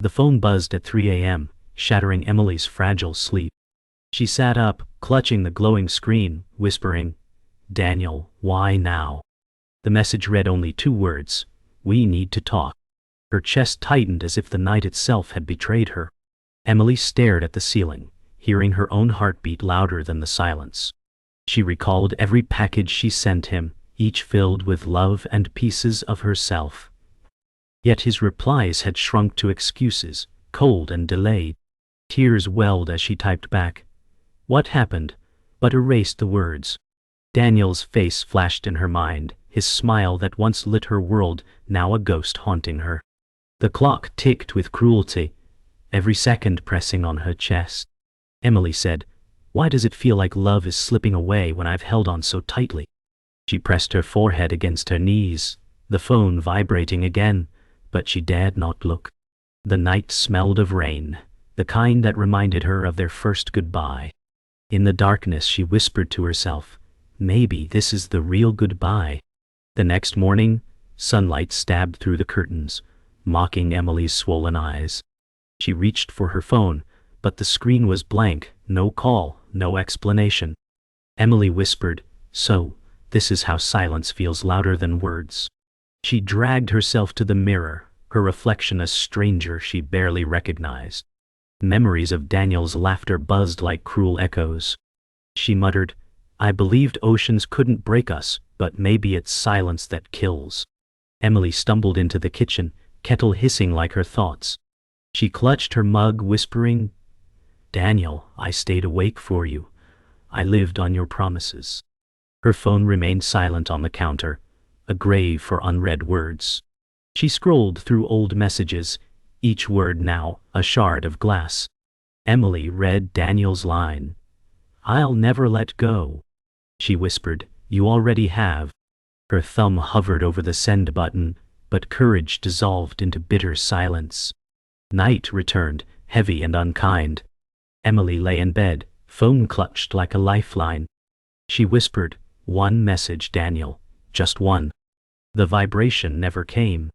The phone buzzed at 3 a.m., shattering Emily's fragile sleep. She sat up, clutching the glowing screen, whispering, "Daniel, why now?" The message read only 2 words, "We need to talk." Her chest tightened as if the night itself had betrayed her. Emily stared at the ceiling, hearing her own heartbeat louder than the silence. She recalled every package she sent him, each filled with love and pieces of herself. Yet his replies had shrunk to excuses, cold and delayed. Tears welled as she typed back, "What happened?" but erased the words. Daniel's face flashed in her mind, his smile that once lit her world, now a ghost haunting her. The clock ticked with cruelty, every second pressing on her chest. Emily said, "Why does it feel like love is slipping away when I've held on so tightly?" She pressed her forehead against her knees, the phone vibrating again, but she dared not look. The night smelled of rain, the kind that reminded her of their first goodbye. In the darkness she whispered to herself, "Maybe this is the real goodbye." The next morning, sunlight stabbed through the curtains, mocking Emily's swollen eyes. She reached for her phone, but the screen was blank, no call, no explanation. Emily whispered, "So, this is how silence feels louder than words." She dragged herself to the mirror, her reflection a stranger she barely recognized. Memories of Daniel's laughter buzzed like cruel echoes. She muttered, "I believed oceans couldn't break us, but maybe it's silence that kills." Emily stumbled into the kitchen, kettle hissing like her thoughts. She clutched her mug, whispering, "Daniel, I stayed awake for you. I lived on your promises." Her phone remained silent on the counter, a grave for unread words. She scrolled through old messages, each word now a shard of glass. Emily read Daniel's line, "I'll never let go." She whispered, "You already have." Her thumb hovered over the send button, but courage dissolved into bitter silence. Night returned, heavy and unkind. Emily lay in bed, phone clutched like a lifeline. She whispered, "One message, Daniel, just one." The vibration never came.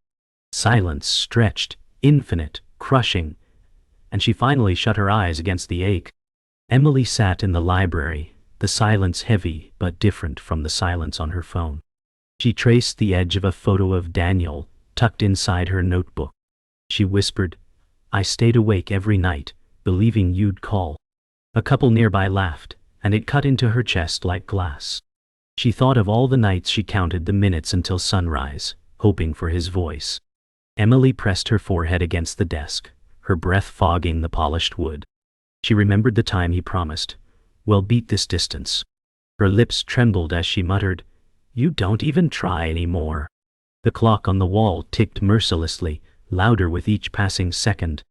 Silence stretched, infinite, crushing, and she finally shut her eyes against the ache. Emily sat in the library, the silence heavy but different from the silence on her phone. She traced the edge of a photo of Daniel, tucked inside her notebook. She whispered, "I stayed awake every night, believing you'd call." A couple nearby laughed, and it cut into her chest like glass. She thought of all the nights she counted the minutes until sunrise, hoping for his voice. Emily pressed her forehead against the desk, her breath fogging the polished wood. She remembered the time he promised, "We'll beat this distance." Her lips trembled as she muttered, "You don't even try anymore." The clock on the wall ticked mercilessly, louder with each passing second.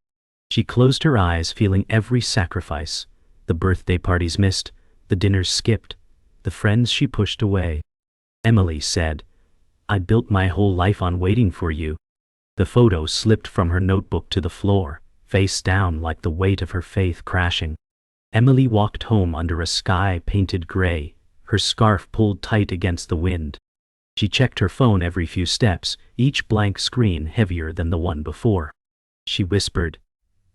She closed her eyes, feeling every sacrifice, the birthday parties missed, the dinners skipped, the friends she pushed away. Emily said, "I built my whole life on waiting for you." The photo slipped from her notebook to the floor, face down like the weight of her faith crashing. Emily walked home under a sky painted gray, her scarf pulled tight against the wind. She checked her phone every few steps, each blank screen heavier than the one before. She whispered,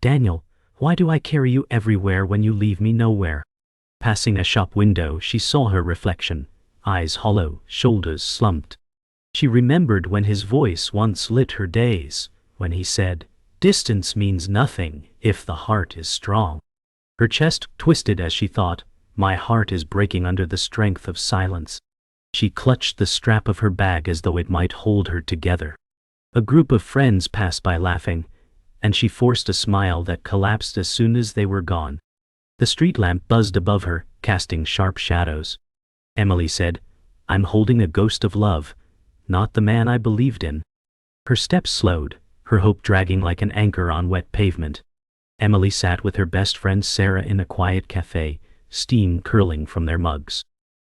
"Daniel, why do I carry you everywhere when you leave me nowhere?" Passing a shop window, she saw her reflection, eyes hollow, shoulders slumped. She remembered when his voice once lit her days, when he said, "Distance means nothing if the heart is strong." Her chest twisted as she thought, "My heart is breaking under the strength of silence." She clutched the strap of her bag as though it might hold her together. A group of friends passed by laughing, and she forced a smile that collapsed as soon as they were gone. The street lamp buzzed above her, casting sharp shadows. Emily said, "I'm holding a ghost of love, not the man I believed in." Her steps slowed, her hope dragging like an anchor on wet pavement. Emily sat with her best friend Sarah in a quiet cafe, steam curling from their mugs.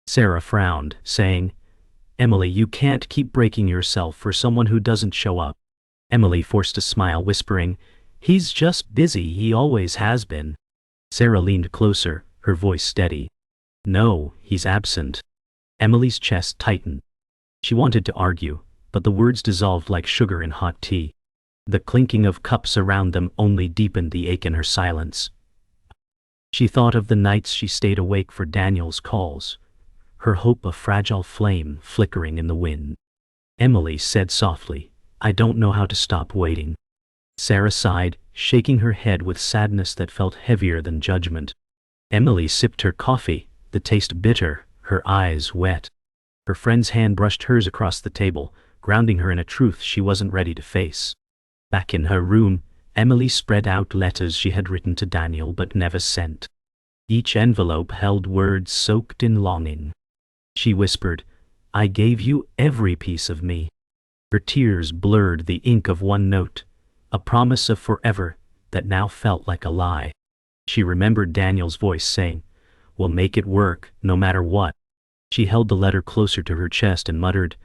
Sarah frowned, saying, "Emily, you can't keep breaking yourself for someone who doesn't show up." Emily forced a smile, whispering, "He's just busy, he always has been." Sarah leaned closer, her voice steady. "No, he's absent." Emily's chest tightened. She wanted to argue, but the words dissolved like sugar in hot tea. The clinking of cups around them only deepened the ache in her silence. She thought of the nights she stayed awake for Daniel's calls, her hope a fragile flame flickering in the wind. Emily said softly, "I don't know how to stop waiting." Sarah sighed, shaking her head with sadness that felt heavier than judgment. Emily sipped her coffee, the taste bitter, her eyes wet. Her friend's hand brushed hers across the table, grounding her in a truth she wasn't ready to face. Back in her room, Emily spread out letters she had written to Daniel but never sent. Each envelope held words soaked in longing. She whispered, "I gave you every piece of me." Her tears blurred the ink of one note, a promise of forever that now felt like a lie. She remembered Daniel's voice saying, "We'll make it work, no matter what." She held the letter closer to her chest and muttered,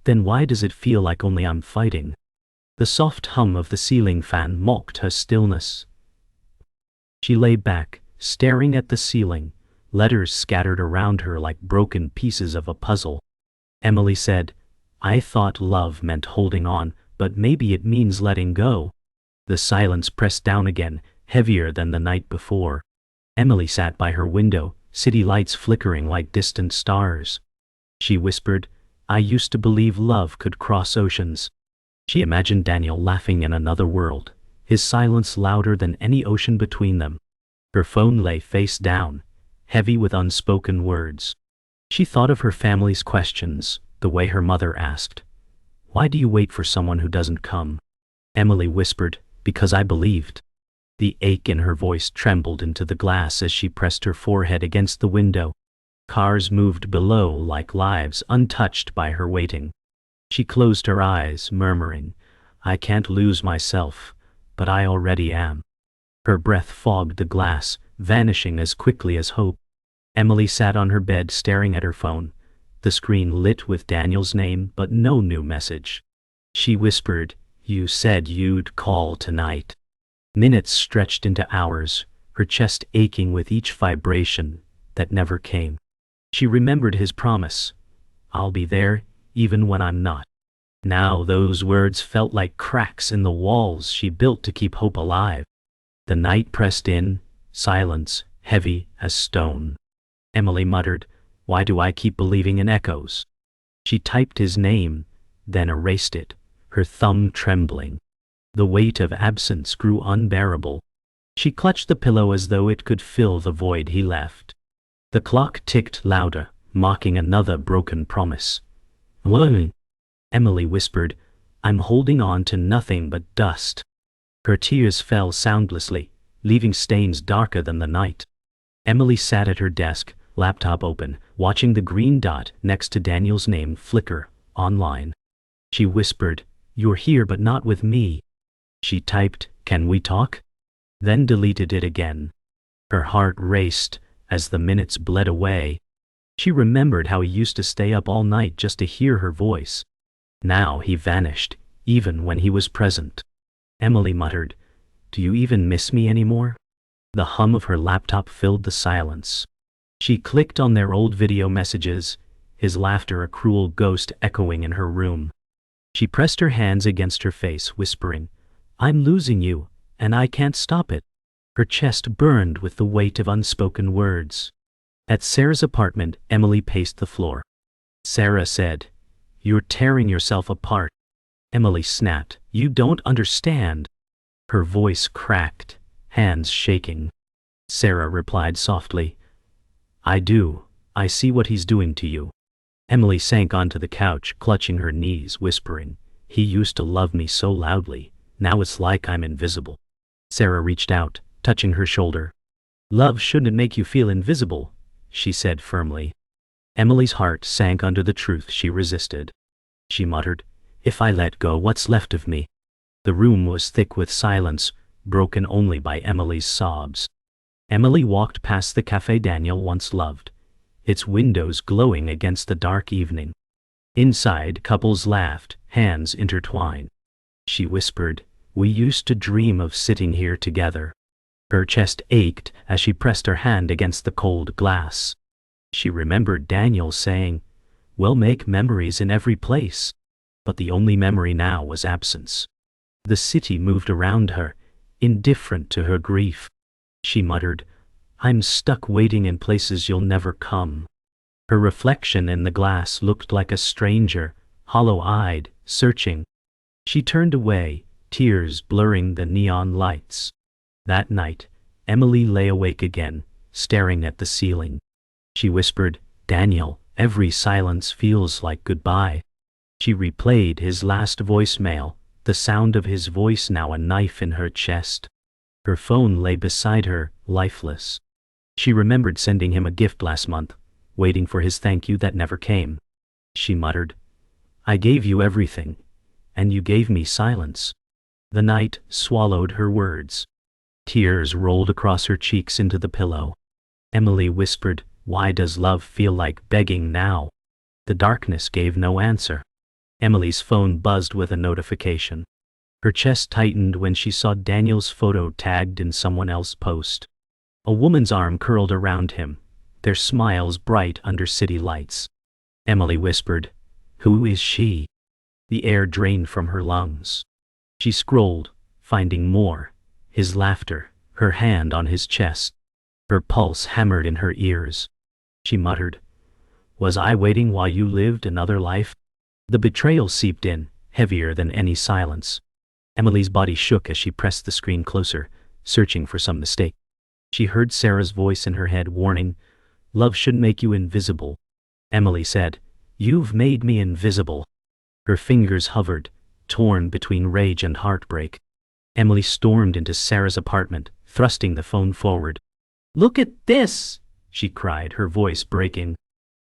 "Then why does it feel like only I'm fighting?" The soft hum of the ceiling fan mocked her stillness. She lay back, staring at the ceiling, letters scattered around her like broken pieces of a puzzle. Emily said, "I thought love meant holding on, but maybe it means letting go." The silence pressed down again, heavier than the night before. Emily sat by her window, city lights flickering like distant stars. She whispered, "I used to believe love could cross oceans." She imagined Daniel laughing in another world, his silence louder than any ocean between them. Her phone lay face down, heavy with unspoken words. She thought of her family's questions, the way her mother asked, "Why do you wait for someone who doesn't come?" Emily whispered, "Because I believed." The ache in her voice trembled into the glass as she pressed her forehead against the window. Cars moved below like lives untouched by her waiting. She closed her eyes, murmuring, "I can't lose myself, but I already am." Her breath fogged the glass, vanishing as quickly as hope. Emily sat on her bed staring at her phone, the screen lit with Daniel's name but no new message. She whispered, "You said you'd call tonight." Minutes stretched into hours, her chest aching with each vibration that never came. She remembered his promise, "I'll be there, even when I'm not." Now those words felt like cracks in the walls she built to keep hope alive. The night pressed in, silence, heavy as stone. Emily muttered, "Why do I keep believing in echoes?" She typed his name, then erased it, her thumb trembling. The weight of absence grew unbearable. She clutched the pillow as though it could fill the void he left. The clock ticked louder, mocking another broken promise. "What?" Emily whispered, "I'm holding on to nothing but dust." Her tears fell soundlessly, leaving stains darker than the night. Emily sat at her desk, laptop open, watching the green dot next to Daniel's name flicker, online. She whispered, "You're here but not with me." She typed, "Can we talk?" Then deleted it again. Her heart raced as the minutes bled away. She remembered how he used to stay up all night just to hear her voice. Now he vanished, even when he was present. Emily muttered, "Do you even miss me anymore?" The hum of her laptop filled the silence. She clicked on their old video messages, his laughter a cruel ghost echoing in her room. She pressed her hands against her face, whispering, "I'm losing you, and I can't stop it." Her chest burned with the weight of unspoken words. At Sarah's apartment, Emily paced the floor. Sarah said, "You're tearing yourself apart." Emily snapped, "You don't understand." Her voice cracked, hands shaking. Sarah replied softly, "I do. I see what he's doing to you." Emily sank onto the couch, clutching her knees, whispering, "He used to love me so loudly. Now it's like I'm invisible." Sarah reached out, touching her shoulder. "Love shouldn't make you feel invisible," she said firmly. Emily's heart sank under the truth she resisted. She muttered, "If I let go, what's left of me?" The room was thick with silence, broken only by Emily's sobs. Emily walked past the cafe Daniel once loved, its windows glowing against the dark evening. Inside, couples laughed, hands intertwined. She whispered, "We used to dream of sitting here together." Her chest ached as she pressed her hand against the cold glass. She remembered Daniel saying, "We'll make memories in every place." But the only memory now was absence. The city moved around her, indifferent to her grief. She muttered, "I'm stuck waiting in places you'll never come." Her reflection in the glass looked like a stranger, hollow-eyed, searching. She turned away, tears blurring the neon lights. That night, Emily lay awake again, staring at the ceiling. She whispered, "Daniel, every silence feels like goodbye." She replayed his last voicemail, the sound of his voice now a knife in her chest. Her phone lay beside her, lifeless. She remembered sending him a gift last month, waiting for his thank you that never came. She muttered, "I gave you everything, and you gave me silence." The night swallowed her words. Tears rolled across her cheeks into the pillow. Emily whispered, "Why does love feel like begging now?" The darkness gave no answer. Emily's phone buzzed with a notification. Her chest tightened when she saw Daniel's photo tagged in someone else's post. A woman's arm curled around him, their smiles bright under city lights. Emily whispered, "Who is she?" The air drained from her lungs. She scrolled, finding more. His laughter, her hand on his chest. Her pulse hammered in her ears. She muttered, "Was I waiting while you lived another life?" The betrayal seeped in, heavier than any silence. Emily's body shook as she pressed the screen closer, searching for some mistake. She heard Sarah's voice in her head warning, "Love should make you invisible." Emily said, "You've made me invisible." Her fingers hovered, torn between rage and heartbreak. Emily stormed into Sarah's apartment, thrusting the phone forward. "Look at this!" she cried, her voice breaking.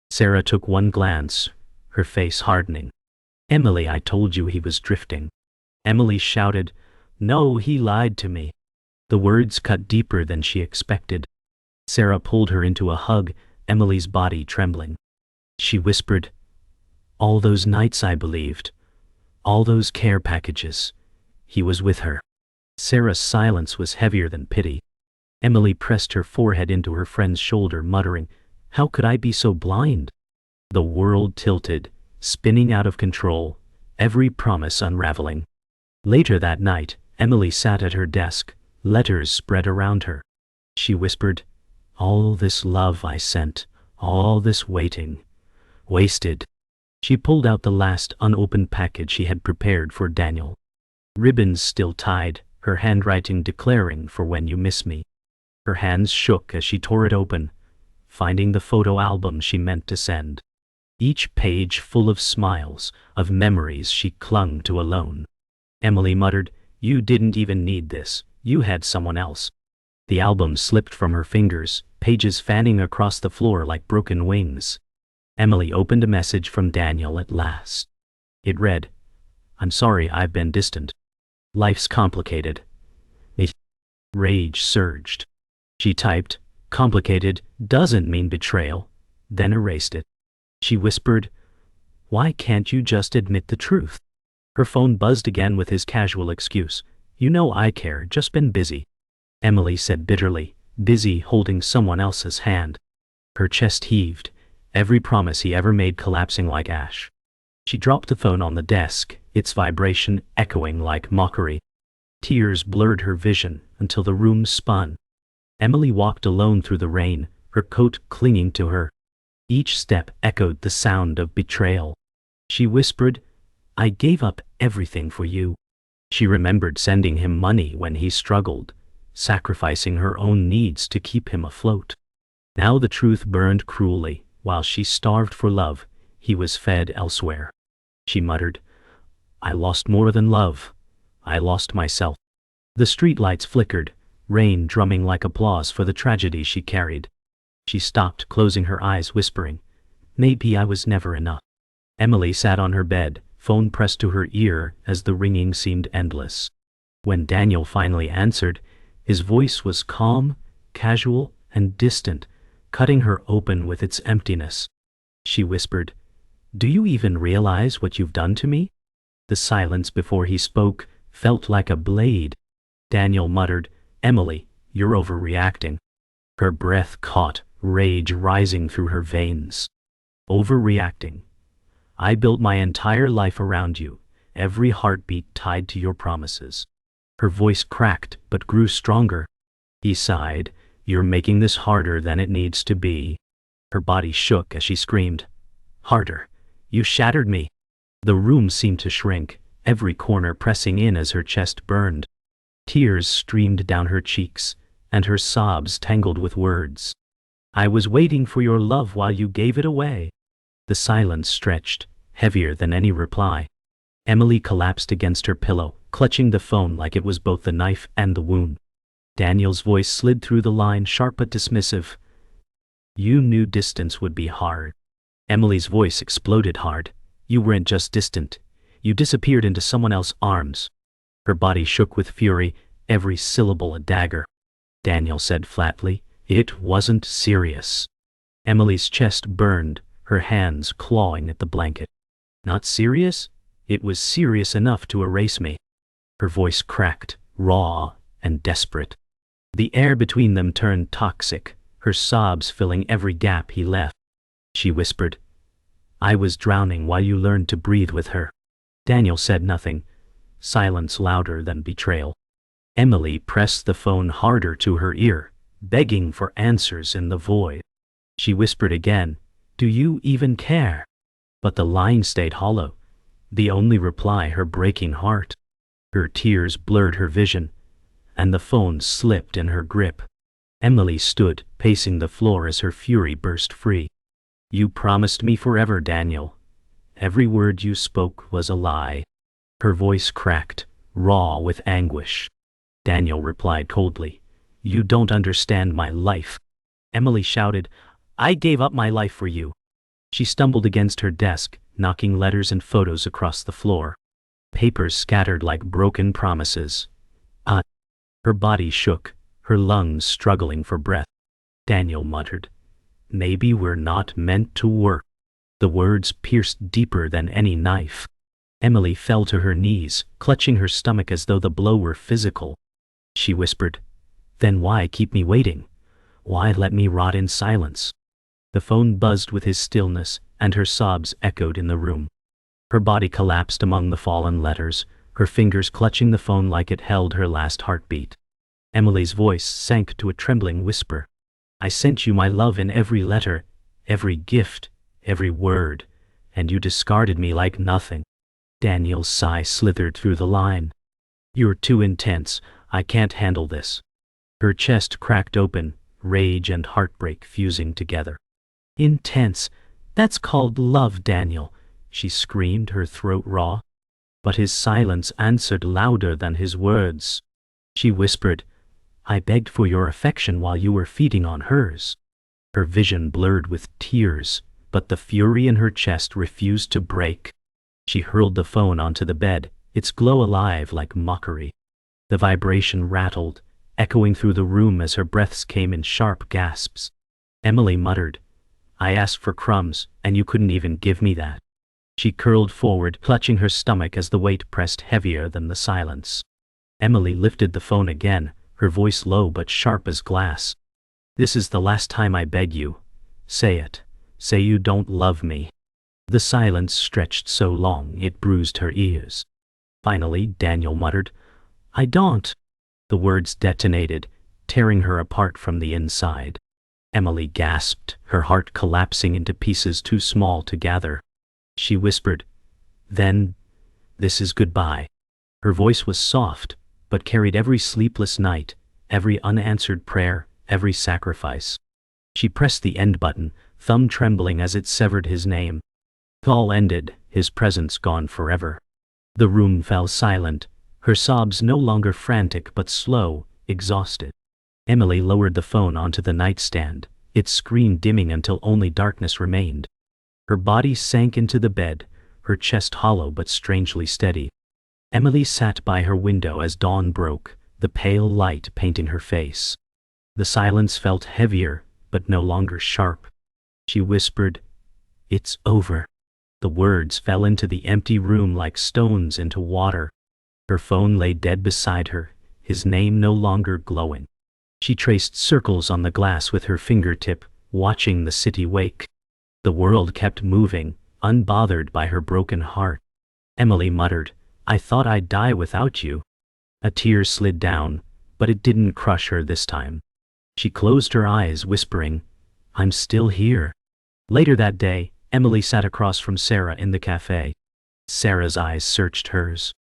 Sarah took one glance, her face hardening. "Emily, I told you he was drifting." Emily shouted, "No, he lied to me." The words cut deeper than she expected. Sarah pulled her into a hug, Emily's body trembling. She whispered, "All those nights I believed, all those care packages, he was with her." Sarah's silence was heavier than pity. Emily pressed her forehead into her friend's shoulder, muttering, "How could I be so blind?" The world tilted, spinning out of control, every promise unraveling. Later that night, Emily sat at her desk, letters spread around her. She whispered, "All this love I sent, all this waiting, wasted." She pulled out the last unopened package she had prepared for Daniel. Ribbons still tied, her handwriting declaring, "For when you miss me." Her hands shook as she tore it open, finding the photo album she meant to send. Each page full of smiles, of memories she clung to alone. Emily muttered, "You didn't even need this, you had someone else." The album slipped from her fingers, pages fanning across the floor like broken wings. Emily opened a message from Daniel at last. It read, "I'm sorry I've been distant. Life's complicated." Rage surged. She typed, "Complicated doesn't mean betrayal," then erased it. She whispered, "Why can't you just admit the truth?" Her phone buzzed again with his casual excuse, "You know I care, just been busy." Emily said bitterly, "Busy holding someone else's hand." Her chest heaved, every promise he ever made collapsing like ash. She dropped the phone on the desk, its vibration echoing like mockery. Tears blurred her vision until the room spun. Emily walked alone through the rain, her coat clinging to her. Each step echoed the sound of betrayal. She whispered, "I gave up everything for you." She remembered sending him money when he struggled, sacrificing her own needs to keep him afloat. Now the truth burned cruelly. While she starved for love, he was fed elsewhere. She muttered, "I lost more than love. I lost myself." The streetlights flickered, rain drumming like applause for the tragedy she carried. She stopped, closing her eyes, whispering, "Maybe I was never enough." Emily sat on her bed, phone pressed to her ear as the ringing seemed endless. When Daniel finally answered, his voice was calm, casual, and distant, cutting her open with its emptiness. She whispered, "Do you even realize what you've done to me?" The silence before he spoke felt like a blade. Daniel muttered, "Emily, you're overreacting." Her breath caught, rage rising through her veins. "Overreacting? I built my entire life around you, every heartbeat tied to your promises. Her voice cracked but grew stronger. He sighed, "You're making this harder than it needs to be." Her body shook as she screamed, "Harder! You shattered me!" The room seemed to shrink, every corner pressing in as her chest burned. Tears streamed down her cheeks, and her sobs tangled with words. "I was waiting for your love while you gave it away." The silence stretched, heavier than any reply. Emily collapsed against her pillow, clutching the phone like it was both the knife and the wound. Daniel's voice slid through the line, sharp but dismissive. "You knew distance would be hard." Emily's voice exploded hard. "You weren't just distant. You disappeared into someone else's arms." Her body shook with fury, every syllable a dagger. Daniel said flatly, "It wasn't serious." Emily's chest burned, her hands clawing at the blanket. "Not serious? It was serious enough to erase me." Her voice cracked, raw and desperate. The air between them turned toxic, her sobs filling every gap he left. She whispered, "I was drowning while you learned to breathe with her." Daniel said nothing, silence louder than betrayal. Emily pressed the phone harder to her ear, begging for answers in the void. She whispered again, "Do you even care?" But the line stayed hollow, the only reply her breaking heart. Her tears blurred her vision, and the phone slipped in her grip. Emily stood, pacing the floor as her fury burst free. "You promised me forever, Daniel. Every word you spoke was a lie." Her voice cracked, raw with anguish. Daniel replied coldly, "You don't understand my life." Emily shouted, "I gave up my life for you." She stumbled against her desk, knocking letters and photos across the floor. Papers scattered like broken promises. Her body shook, her lungs struggling for breath. Daniel muttered, "Maybe we're not meant to work." The words pierced deeper than any knife. Emily fell to her knees, clutching her stomach as though the blow were physical. She whispered, "Then why keep me waiting? Why let me rot in silence?" The phone buzzed with his stillness, and her sobs echoed in the room. Her body collapsed among the fallen letters, her fingers clutching the phone like it held her last heartbeat. Emily's voice sank to a trembling whisper. "I sent you my love in every letter, every gift, every word, and you discarded me like nothing." Daniel's sigh slithered through the line. "You're too intense. I can't handle this." Her chest cracked open, rage and heartbreak fusing together. "Intense? That's called love, Daniel," she screamed, her throat raw. But his silence answered louder than his words. She whispered, "I begged for your affection while you were feeding on hers." Her vision blurred with tears, but the fury in her chest refused to break. She hurled the phone onto the bed, its glow alive like mockery. The vibration rattled, echoing through the room as her breaths came in sharp gasps. Emily muttered, "I asked for crumbs, and you couldn't even give me that." She curled forward, clutching her stomach as the weight pressed heavier than the silence. Emily lifted the phone again, her voice low but sharp as glass. "This is the last time I beg you. Say it. Say you don't love me." The silence stretched so long it bruised her ears. Finally, Daniel muttered, "I don't." The words detonated, tearing her apart from the inside. Emily gasped, her heart collapsing into pieces too small to gather. She whispered, "Then, this is goodbye." Her voice was soft, but carried every sleepless night, every unanswered prayer, every sacrifice. She pressed the end button, thumb trembling as it severed his name. All ended, his presence gone forever. The room fell silent, her sobs no longer frantic but slow, exhausted. Emily lowered the phone onto the nightstand, its screen dimming until only darkness remained. Her body sank into the bed, her chest hollow but strangely steady. Emily sat by her window as dawn broke, the pale light painting her face. The silence felt heavier, but no longer sharp. She whispered, "It's over." The words fell into the empty room like stones into water. Her phone lay dead beside her, his name no longer glowing. She traced circles on the glass with her fingertip, watching the city wake. The world kept moving, unbothered by her broken heart. Emily muttered, I thought I'd die without you. A tear slid down, but it didn't crush her this time. She closed her eyes, whispering, I'm still here. Later that day, Emily sat across from Sarah in the cafe. Sarah's eyes searched hers.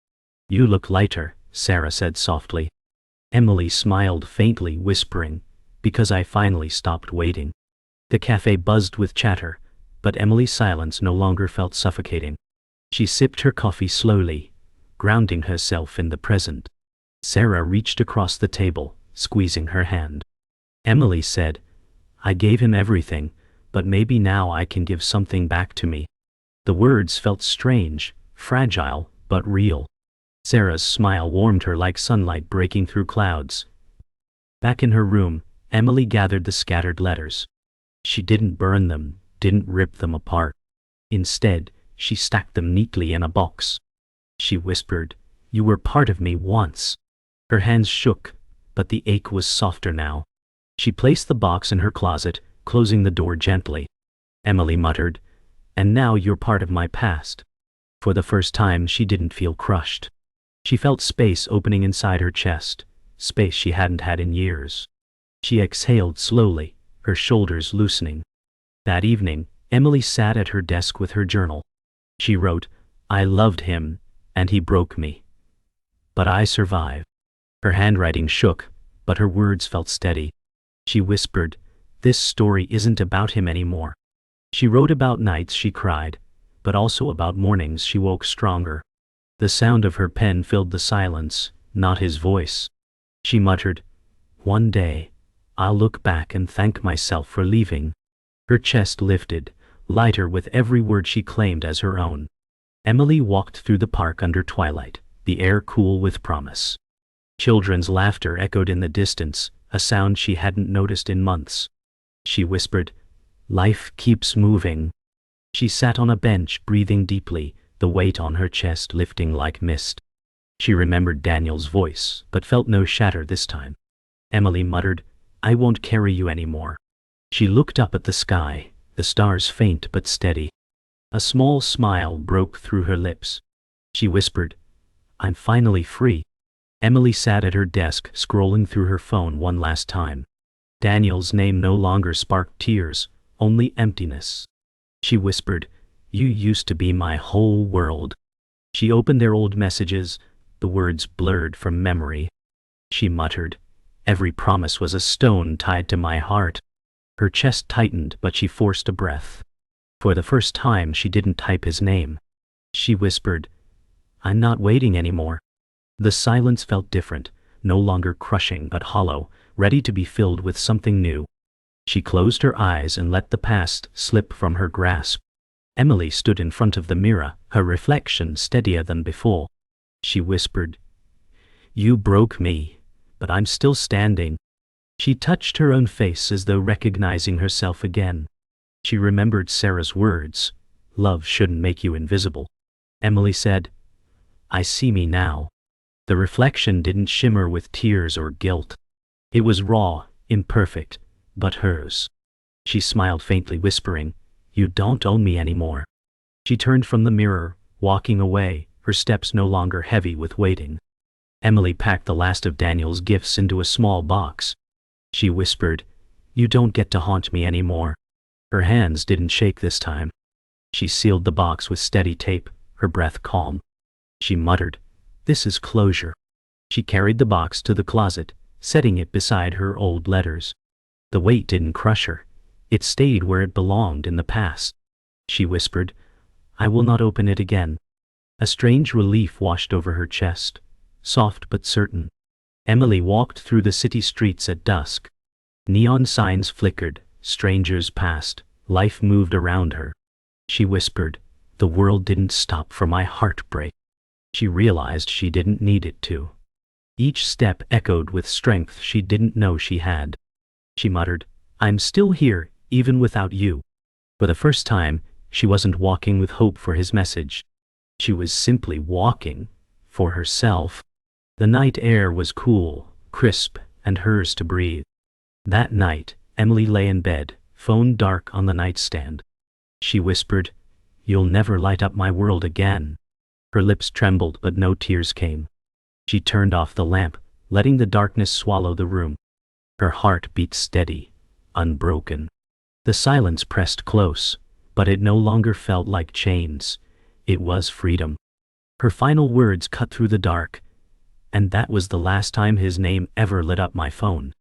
You look lighter, Sarah said softly. Emily smiled faintly, whispering, because I finally stopped waiting. The cafe buzzed with chatter, but Emily's silence no longer felt suffocating. She sipped her coffee slowly, grounding herself in the present. Sarah reached across the table, squeezing her hand. Emily said, I gave him everything, but maybe now I can give something back to me. The words felt strange, fragile, but real. Sarah's smile warmed her like sunlight breaking through clouds. Back in her room, Emily gathered the scattered letters. She didn't burn them, didn't rip them apart. Instead, she stacked them neatly in a box. She whispered, You were part of me once. Her hands shook, but the ache was softer now. She placed the box in her closet, closing the door gently. Emily muttered, And now you're part of my past. For the first time, she didn't feel crushed. She felt space opening inside her chest, space she hadn't had in years. She exhaled slowly, her shoulders loosening. That evening, Emily sat at her desk with her journal. She wrote, I loved him, and he broke me. But I survived. Her handwriting shook, but her words felt steady. She whispered, This story isn't about him anymore. She wrote about nights she cried, but also about mornings she woke stronger. The sound of her pen filled the silence, not his voice. She muttered, One day, I'll look back and thank myself for leaving. Her chest lifted, lighter with every word she claimed as her own. Emily walked through the park under twilight, the air cool with promise. Children's laughter echoed in the distance, a sound she hadn't noticed in months. She whispered, Life keeps moving. She sat on a bench, breathing deeply, the weight on her chest lifting like mist. She remembered Daniel's voice, but felt no shatter this time. Emily muttered, I won't carry you anymore. She looked up at the sky, the stars faint but steady. A small smile broke through her lips. She whispered, I'm finally free. Emily sat at her desk, scrolling through her phone one last time. Daniel's name no longer sparked tears, only emptiness. She whispered, You used to be my whole world. She opened their old messages, the words blurred from memory. She muttered, Every promise was a stone tied to my heart. Her chest tightened, but she forced a breath. For the first time, she didn't type his name. She whispered, I'm not waiting anymore. The silence felt different, no longer crushing but hollow, ready to be filled with something new. She closed her eyes and let the past slip from her grasp. Emily stood in front of the mirror, her reflection steadier than before. She whispered, You broke me, but I'm still standing. She touched her own face as though recognizing herself again. She remembered Sarah's words, Love shouldn't make you invisible. Emily said, I see me now. The reflection didn't shimmer with tears or guilt. It was raw, imperfect, but hers. She smiled faintly, whispering, You don't own me anymore. She turned from the mirror, walking away, her steps no longer heavy with waiting. Emily packed the last of Daniel's gifts into a small box. She whispered, You don't get to haunt me anymore. Her hands didn't shake this time. She sealed the box with steady tape, her breath calm. She muttered, This is closure. She carried the box to the closet, setting it beside her old letters. The weight didn't crush her. It stayed where it belonged in the past. She whispered, I will not open it again. A strange relief washed over her chest, soft but certain. Emily walked through the city streets at dusk. Neon signs flickered, strangers passed, life moved around her. She whispered, The world didn't stop for my heartbreak. She realized she didn't need it to. Each step echoed with strength she didn't know she had. She muttered, I'm still here, even without you. For the first time, she wasn't walking with hope for his message. She was simply walking, for herself. The night air was cool, crisp, and hers to breathe. That night, Emily lay in bed, phone dark on the nightstand. She whispered, You'll never light up my world again. Her lips trembled but no tears came. She turned off the lamp, letting the darkness swallow the room. Her heart beat steady, unbroken. The silence pressed close, but it no longer felt like chains. It was freedom. Her final words cut through the dark, and that was the last time his name ever lit up my phone.